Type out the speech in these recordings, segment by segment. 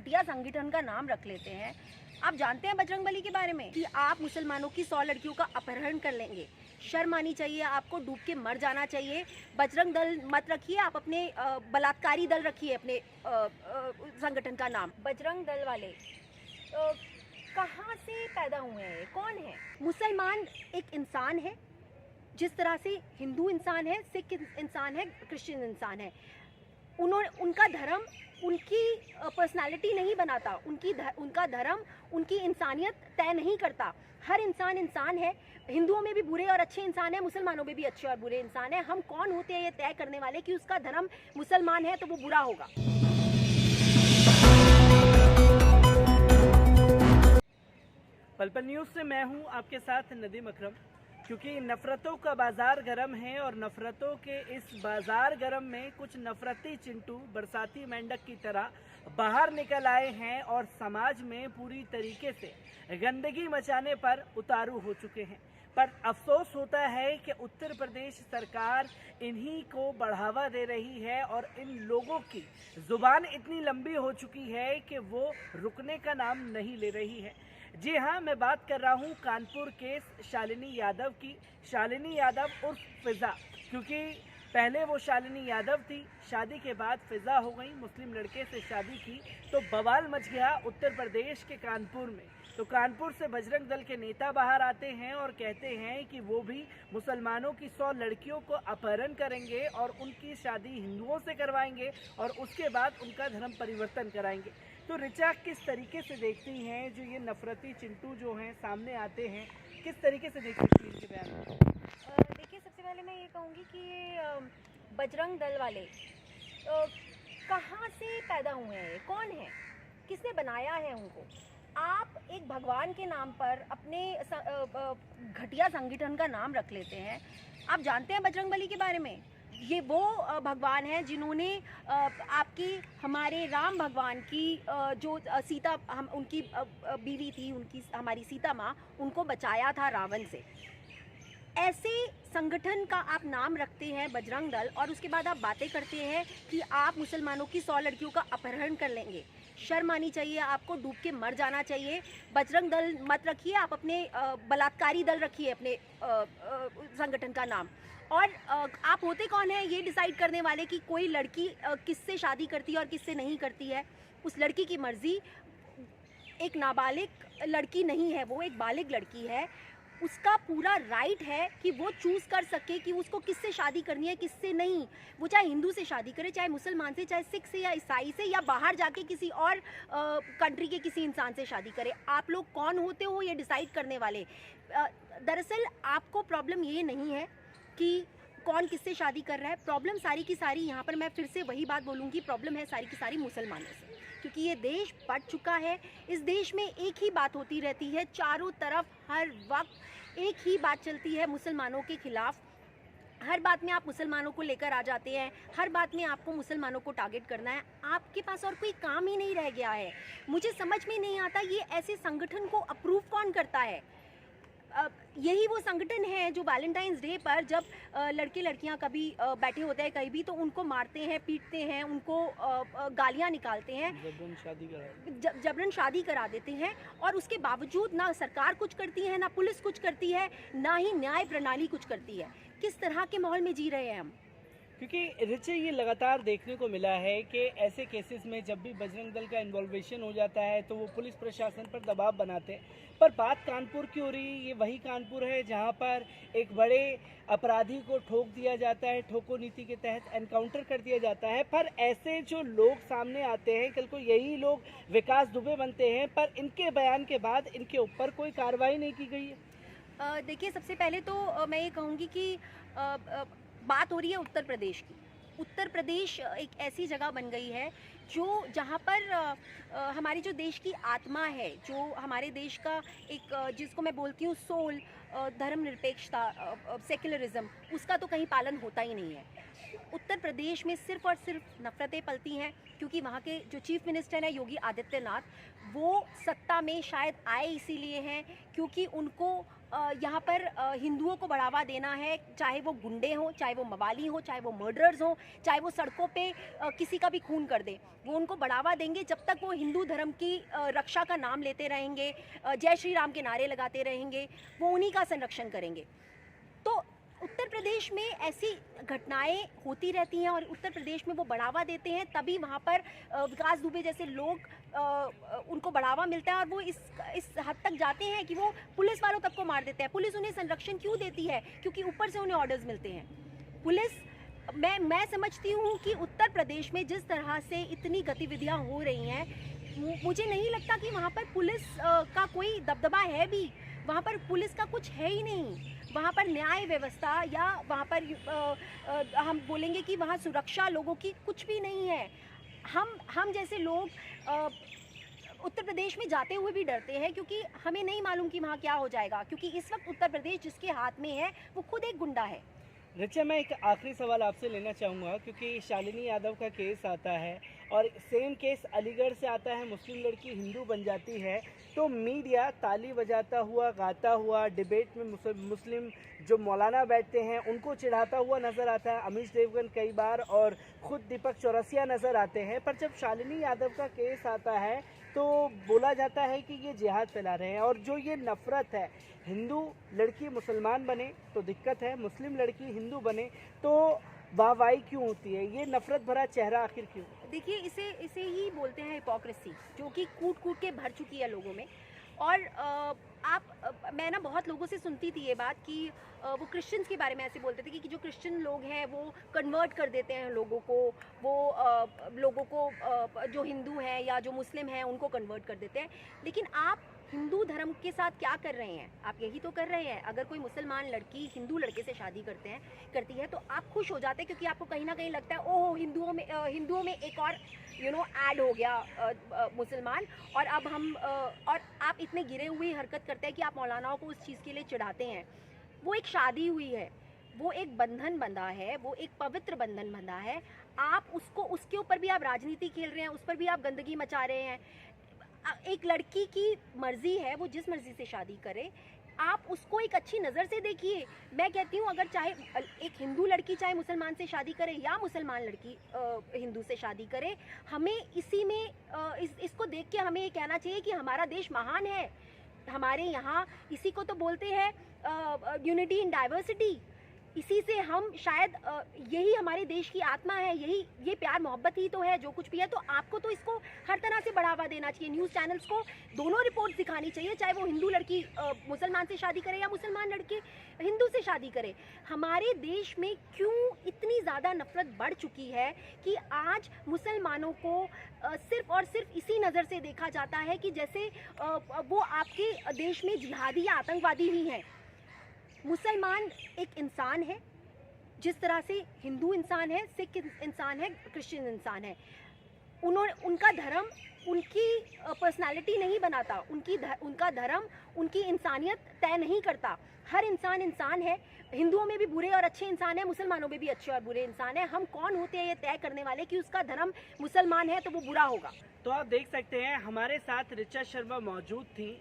घटिया संगठन का नाम रख लेते हैं। आप जानते हैं बजरंगबली के बारे में कि आप मुसलमानों की 100 लड़कियों का अपहरण कर लेंगे। शर्म आनी चाहिए आपको, डूब के मर जाना चाहिए। बजरंग दल मत रखिए, आप अपने बलात्कारी दल रखिए अपने संगठन का नाम। बजरंग दल वाले कहाँ से पैदा हुए हैं, कौन है? मुसलमान एक इंसान है, जिस तरह से हिंदू इंसान है, सिख इंसान है, क्रिश्चियन इंसान है। उनका धर्म उनकी पर्सनालिटी नहीं बनाता, उनका धर्म उनकी इंसानियत तय नहीं करता। हर इंसान इंसान है। हिंदुओं में भी बुरे और अच्छे इंसान हैं, मुसलमानों में भी अच्छे और बुरे इंसान हैं। हम कौन होते हैं ये तय करने वाले कि उसका धर्म मुसलमान है तो वो बुरा होगा। पल पल न्यूज़ से मैं हूं आपके साथ नदीम अकरम। क्योंकि नफ़रतों का बाज़ार गरम है और नफ़रतों के इस बाज़ार गरम में कुछ नफ़रती चिंटू बरसाती मेंढक की तरह बाहर निकल आए हैं और समाज में पूरी तरीके से गंदगी मचाने पर उतारू हो चुके हैं। पर अफसोस होता है कि उत्तर प्रदेश सरकार इन्हीं को बढ़ावा दे रही है और इन लोगों की ज़ुबान इतनी लंबी हो चुकी है कि वो रुकने का नाम नहीं ले रही है। जी हाँ, मैं बात कर रहा हूँ कानपुर के शालिनी यादव की। शालिनी यादव उर्फ फिज़ा, क्योंकि पहले वो शालिनी यादव थी, शादी के बाद फिज़ा हो गई, मुस्लिम लड़के से शादी की तो बवाल मच गया उत्तर प्रदेश के कानपुर में। तो कानपुर से बजरंग दल के नेता बाहर आते हैं और कहते हैं कि वो भी मुसलमानों की 100 लड़कियों को अपहरण करेंगे और उनकी शादी हिंदुओं से करवाएंगे और उसके बाद उनका धर्म परिवर्तन कराएंगे। तो ऋचा किस तरीके से देखती हैं जो ये नफरती चिंटू जो हैं सामने आते हैं, किस तरीके से देख सकती हैं इनके बयान? देखिए, सबसे पहले मैं ये कहूँगी कि ये बजरंग दल वाले कहाँ से पैदा हुए हैं, कौन है, किसने बनाया है उनको? आप एक भगवान के नाम पर अपने घटिया संगठन का नाम रख लेते हैं। आप जानते हैं बजरंगबली के बारे में? ये वो भगवान हैं जिन्होंने आपकी हमारे राम भगवान की जो सीता उनकी बीवी थी, उनकी हमारी सीता माँ, उनको बचाया था रावण से। ऐसे संगठन का आप नाम रखते हैं बजरंग दल और उसके बाद आप बातें करते हैं कि आप मुसलमानों की 100 लड़कियों का अपहरण कर लेंगे। शर्म आनी चाहिए आपको, डूब के मर जाना चाहिए। बजरंग दल मत रखिए, आप अपने बलात्कारी दल रखिए अपने संगठन का नाम। और आप होते कौन है ये डिसाइड करने वाले कि कोई लड़की किससे शादी करती है और किससे नहीं करती है? उस लड़की की मर्जी। एक नाबालिग लड़की नहीं है, वो एक बालिग लड़की है। उसका पूरा राइट है कि वो चूज़ कर सके कि उसको किससे शादी करनी है, किससे नहीं। वो चाहे हिंदू से शादी करे, चाहे मुसलमान से, चाहे सिख से या ईसाई से, या बाहर जाके किसी और कंट्री के किसी इंसान से शादी करे। आप लोग कौन होते हो ये डिसाइड करने वाले? दरअसल आपको प्रॉब्लम ये नहीं है कि कौन किससे शादी कर रहा है। प्रॉब्लम सारी की सारी, यहाँ पर मैं फिर से वही बात बोलूँगी, प्रॉब्लम है सारी की सारी मुसलमानों से। क्योंकि ये देश बढ़ चुका है। इस देश में एक ही बात होती रहती है, चारों तरफ हर वक्त एक ही बात चलती है मुसलमानों के खिलाफ। हर बात में आप मुसलमानों को लेकर आ जाते हैं, हर बात में आपको मुसलमानों को टारगेट करना है। आपके पास और कोई काम ही नहीं रह गया है। मुझे समझ में नहीं आता ये ऐसे संगठन को अप्रूव कौन करता है। यही वो संगठन है जो वैलेंटाइंस डे पर जब लड़के लड़कियां कभी बैठे होते हैं कहीं भी, तो उनको मारते हैं, पीटते हैं, उनको गालियां निकालते हैं, जबरन शादी करा देते हैं। और उसके बावजूद ना सरकार कुछ करती है, ना पुलिस कुछ करती है, ना ही न्याय प्रणाली कुछ करती है। किस तरह के माहौल में जी रहे हैं हम? क्योंकि रिचे ये लगातार देखने को मिला है कि ऐसे केसेस में जब भी बजरंग दल का इन्वॉल्वेशन हो जाता है तो वो पुलिस प्रशासन पर दबाव बनाते हैं। पर बात कानपुर की हो रही, ये वही कानपुर है जहां पर एक बड़े अपराधी को ठोक दिया जाता है, ठोको नीति के तहत एनकाउंटर कर दिया जाता है। पर ऐसे जो लोग सामने आते हैं, कल को यही लोग विकास दुबे बनते हैं, पर इनके बयान के बाद इनके ऊपर कोई कार्रवाई नहीं की गई है। देखिए, सबसे पहले तो मैं ये कहूँगी कि बात हो रही है उत्तर प्रदेश की। उत्तर प्रदेश एक ऐसी जगह बन गई है जहाँ पर हमारी जो देश की आत्मा है, जो हमारे देश का एक जिसको मैं बोलती हूँ सोल, धर्मनिरपेक्षता, सेक्युलरिज्म, उसका तो कहीं पालन होता ही नहीं है। उत्तर प्रदेश में सिर्फ और सिर्फ नफरतें पलती हैं क्योंकि वहाँ के जो चीफ मिनिस्टर हैं योगी आदित्यनाथ, वो सत्ता में शायद आए इसीलिए हैं क्योंकि उनको यहाँ पर हिंदुओं को बढ़ावा देना है, चाहे वो गुंडे हों, चाहे वो मवाली हों, चाहे वो मर्डरर्स हों, चाहे वो सड़कों पे किसी का भी खून कर दें। वो उनको बढ़ावा देंगे जब तक वो हिंदू धर्म की रक्षा का नाम लेते रहेंगे, जय श्री राम के नारे लगाते रहेंगे, वो उन्हीं का संरक्षण करेंगे। तो उत्तर प्रदेश में ऐसी घटनाएं होती रहती हैं और उत्तर प्रदेश में वो बढ़ावा देते हैं, तभी वहाँ पर विकास दुबे जैसे लोग उनको बढ़ावा मिलता है और वो इस हद तक जाते हैं कि वो पुलिस वालों तक को मार देते हैं। पुलिस उन्हें संरक्षण क्यों देती है? क्योंकि ऊपर से उन्हें ऑर्डर्स मिलते हैं। पुलिस मैं समझती हूँ कि उत्तर प्रदेश में जिस तरह से इतनी गतिविधियाँ हो रही हैं, मुझे नहीं लगता कि वहाँ पर पुलिस का कोई दबदबा है भी। वहाँ पर पुलिस का कुछ है ही नहीं। वहाँ पर न्याय व्यवस्था या वहाँ पर हम बोलेंगे कि वहाँ सुरक्षा लोगों की कुछ भी नहीं है। हम जैसे लोग उत्तर प्रदेश में जाते हुए भी डरते हैं, क्योंकि हमें नहीं मालूम कि वहाँ क्या हो जाएगा, क्योंकि इस वक्त उत्तर प्रदेश जिसके हाथ में है वो खुद एक गुंडा है। रिचा, मैं एक आखिरी सवाल आपसे लेना चाहूँगा, क्योंकि शालिनी यादव का केस आता है और सेम केस अलीगढ़ से आता है, मुस्लिम लड़की हिंदू बन जाती है, तो मीडिया ताली बजाता हुआ, गाता हुआ, डिबेट में मुस्लिम जो मौलाना बैठते हैं उनको चिढ़ाता हुआ नज़र आता है। अमीश देवगन कई बार और ख़ुद दीपक चौरसिया नज़र आते हैं, पर जब शालिनी यादव का केस आता है तो बोला जाता है कि ये जिहाद फैला रहे हैं। और जो ये नफ़रत है, हिंदू लड़की मुसलमान बने तो दिक्कत है, मुस्लिम लड़की हिंदू बने तो वाहवाही क्यों होती है? ये नफ़रत भरा चेहरा आखिर क्यों? देखिए, इसे ही बोलते हैं हिपोक्रेसी, जो कि कूट कूट के भर चुकी है लोगों में। और मैं ना बहुत लोगों से सुनती थी ये बात कि वो क्रिश्चियंस के बारे में ऐसे बोलते थे कि जो क्रिश्चियन लोग हैं वो कन्वर्ट कर देते हैं लोगों को, वो लोगों को जो हिंदू हैं या जो मुस्लिम हैं उनको कन्वर्ट कर देते हैं। लेकिन आप हिंदू धर्म के साथ क्या कर रहे हैं? आप यही तो कर रहे हैं। अगर कोई मुसलमान लड़की हिंदू लड़के से शादी करती है तो आप खुश हो जाते हैं, क्योंकि आपको कहीं ना कहीं लगता है ओह हिंदुओं में एक और ऐड हो गया मुसलमान, और अब हम और आप इतने गिरे हुई हरकत करते हैं कि आप मौलानाओं को उस चीज़ के लिए चिढ़ाते हैं। वो एक शादी हुई है, वो एक बंधन बंधा है, वो एक पवित्र बंधन बंधा है। आप उसके ऊपर भी आप राजनीति खेल रहे हैं, उस पर भी आप गंदगी मचा रहे हैं। एक लड़की की मर्जी है, वो जिस मर्जी से शादी करे, आप उसको एक अच्छी नज़र से देखिए। मैं कहती हूँ अगर चाहे एक हिंदू लड़की चाहे मुसलमान से शादी करे या मुसलमान लड़की हिंदू से शादी करे, हमें इसी में इसको देख के हमें ये कहना चाहिए कि हमारा देश महान है। हमारे यहाँ इसी को तो बोलते हैं यूनिटी इन डाइवर्सिटी। इसी से हम शायद यही हमारे देश की आत्मा है, ये प्यार मोहब्बत ही तो है जो कुछ भी है। तो आपको तो इसको हर तरह से बढ़ावा देना चाहिए। न्यूज़ चैनल्स को दोनों रिपोर्ट दिखानी चाहिए, चाहे वो हिंदू लड़की मुसलमान से शादी करे या मुसलमान लड़के हिंदू से शादी करे। हमारे देश में क्यों इतनी ज़्यादा नफरत बढ़ चुकी है कि आज मुसलमानों को सिर्फ और सिर्फ इसी नज़र से देखा जाता है कि जैसे वो आपके देश में जिहादी या आतंकवादी ही हैं। मुसलमान एक इंसान है, जिस तरह से हिंदू इंसान है, सिख इंसान है, क्रिश्चियन इंसान है। उनका धर्म उनकी पर्सनालिटी नहीं बनाता, उनका धर्म उनकी इंसानियत तय नहीं करता। हर इंसान है। हिंदुओं में भी बुरे और अच्छे इंसान हैं, मुसलमानों में भी अच्छे और बुरे इंसान हैं। हम कौन होते हैं ये तय करने वाले कि उसका धर्म मुसलमान है तो वो बुरा होगा? तो आप देख सकते हैं हमारे साथ रिचा शर्मा मौजूद थी,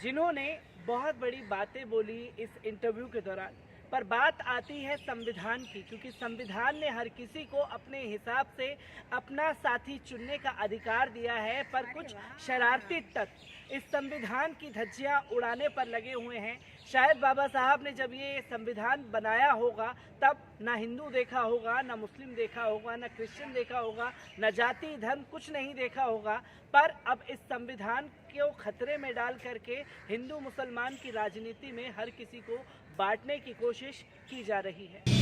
जिन्होंने बहुत बड़ी बातें बोली इस इंटरव्यू के दौरान। पर बात आती है संविधान की, क्योंकि संविधान ने हर किसी को अपने हिसाब से अपना साथी चुनने का अधिकार दिया है, पर कुछ शरारती तत्व इस संविधान की धज्जियां उड़ाने पर लगे हुए हैं। शायद बाबा साहब ने जब ये संविधान बनाया होगा तब ना हिंदू देखा होगा, ना मुस्लिम देखा होगा, ना क्रिश्चियन देखा होगा, ना जाति धर्म कुछ नहीं देखा होगा। पर अब इस संविधान को खतरे में डाल करके हिंदू मुसलमान की राजनीति में हर किसी को बांटने की कोशिश की जा रही है।